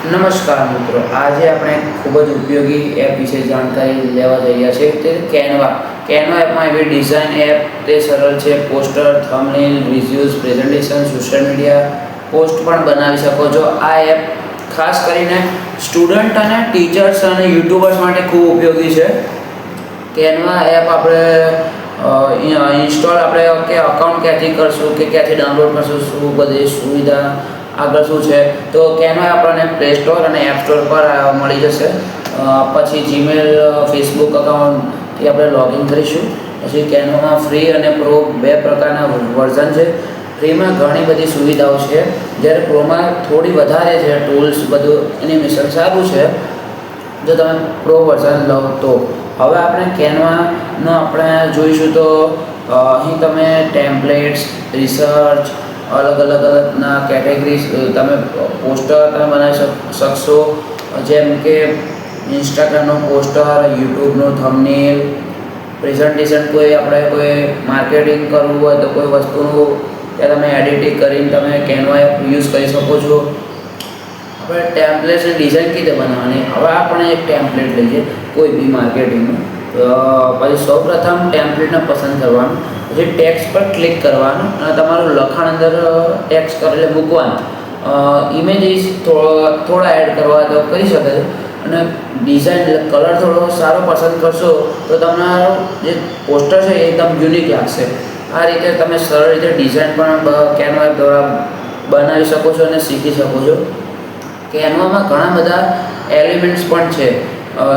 નમસ્કાર મિત્રો, આજે આપણે ખૂબ જ ઉપયોગી એપ વિશે જાણકારી લેવા જઈ રહ્યા છીએ. તે કેનવા એપમાં એવી ડિઝાઇન એપ તે સરળ છે. Poster, thumbnail, visuals, presentation, social media post પણ બનાવી શકો છો. આ એપ ખાસ કરીને સ્ટુડન્ટ અને ટીચર્સ અને યુટ્યુબર્સ માટે ખૂબ ઉપયોગી છે. કેનવા એપ આપણે ઇન્સ્ટોલ કે અકાઉન્ટ ક્યાંથી કરશું કે ક્યાંથી ડાઉનલોડ કરશું, શું બધી સુવિધા આગળ શું છે, તો કેનવા આપણને પ્લે સ્ટોર અને એપ સ્ટોર પર મળી જશે. પછી જીમેલ, ફેસબુક અકાઉન્ટથી આપણે લોગિન કરીશું. પછી કેનવામાં ફ્રી અને પ્રો બે પ્રકારના વર્ઝન છે. ફ્રીમાં ઘણી બધી સુવિધાઓ છે, જ્યારે પ્રોમાં થોડી વધારે છે ટૂલ્સ, બધું એનિમેશન સારું છે જો તમે પ્રો વર્ઝન લો તો. હવે આપણે કેનવાનો આપણે જોઈશું તો અહીં તમે ટેમ્પલેટ્સ, રિસર્ચ, અલગના કેટેગરીઝ, તમે પોસ્ટર તમે બનાવી શકશો, જેમ કે ઇન્સ્ટાગ્રામનો પોસ્ટર, યુટ્યુબનો થંબનેલ, પ્રેઝન્ટેશન, કોઈ માર્કેટિંગ કરવું હોય તો કોઈ વસ્તુનું ત્યાં તમે એડિટિંગ કરીને તમે કેનવા એપ યુઝ કરી શકો છો. આપણે ટેમ્પલેટ્સની ડિઝાઇન કઈ રીતે બનાવવાની, હવે આપણે એક ટેમ્પલેટ લઈએ કોઈ બી માર્કેટિંગનું. પછી સૌપ્રથમ ટેમ્પલેટને પસંદ કરવાનું, પછી ટેક્સ્ટ પર ક્લિક કરવાનું અને તમારું લખાણ અંદર ટેક્સ્ટ એટલે મૂકવાનું. ઇમેજીસ થોડા એડ કરવા તો કરી શકે છે. અને ડિઝાઇન કલર થોડો સારો પસંદ કરશો તો તમારો જે પોસ્ટર છે એ એકદમ યુનિક લાગશે. આ રીતે તમે સરળ રીતે ડિઝાઇન પણ કેનવા એપ દ્વારા બનાવી શકો છો અને શીખી શકો છો. કેનવામાં ઘણા બધા એલિમેન્ટ્સ પણ છે.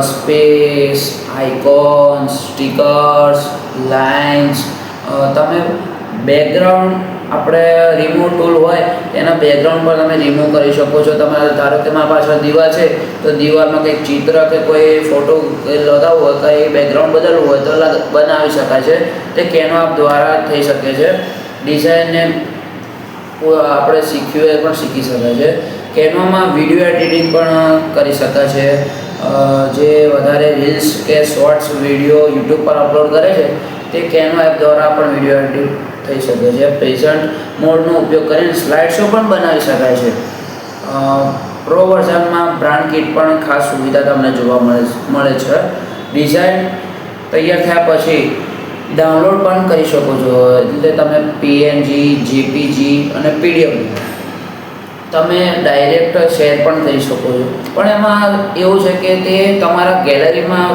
Space, icons, stickers, lines. તમે બેકગ્રાઉન્ડ આપણે રિમૂવ ટૂલ હોય એના બેકગ્રાઉન્ડ પર તમે રિમૂવ કરી શકો છો. તમારે ધારો કે મારા પાછળ દીવાલ છે તો દીવાલમાં કંઈક ચિત્ર કે કોઈ ફોટો લગાવવો હોય, કંઈ બેકગ્રાઉન્ડ બદલવું હોય તો બનાવી શકાય છે. તે કેનવા દ્વારા થઈ શકે છે. ડિઝાઇનને આપણે શીખ્યું એ પણ શીખી શકાય છે. કેનવામાં વિડીયો એડિટિંગ પણ કરી શકાય છે. જે વધારે રીલ્સ કે શોર્ટ્સ વિડીયો યુટ્યુબ પર અપલોડ કરે છે તે કેનવા એપ દ્વારા પણ વિડીયો એડિટ થઈ શકે છે. પ્રેઝન્ટ મોડનો ઉપયોગ કરીને સ્લાઇડ શો પણ બનાવી શકાય છે. પ્રો વર્ઝનમાં બ્રાન્ડ કિટ પણ ખાસ સુવિધા તમને જોવા મળે છે. ડિઝાઇન તૈયાર થયા પછી ડાઉનલોડ પણ કરી શકો છો. એટલે તમે પીએનજી, જેપીજી અને પીડીએફ તમે ડાયરેક્ટ શેર પણ કરી શકો છો. પણ એમાં એવું છે કે તે તમારા ગેલેરીમાં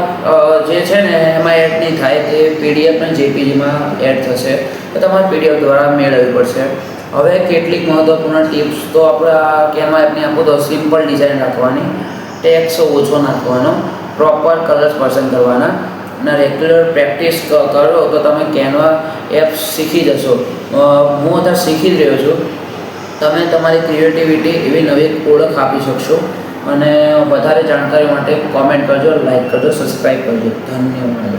જે છે ને એમાં એડ નહીં થાય, તે પીડીએફ અને જેપીજીમાં એડ થશે. તો તમારે પીડીએફ દ્વારા મેળવવી પડશે. હવે કેટલીક મહત્ત્વપૂર્ણ ટિપ્સ તો આપણે આ કેનવા એપની આપું તો સિમ્પલ ડિઝાઇન રાખવાની, ટેક્સ ઓછો નાખવાનો, પ્રોપર કલર્સ પસંદ કરવાના અને રેગ્યુલર પ્રેક્ટિસ કરો તો તમે કેનવા એપ શીખી જશો. હું અત્યારે શીખી જ રહ્યો છું. તમે તમારી ક્રિએટિવિટી એવી નવી ઓળખ આપી શકશો. અને વધારે જાણકારી માટે કોમેન્ટ કરજો, લાઈક કરજો, સબસ્ક્રાઈબ કરજો. ધન્યવાદ.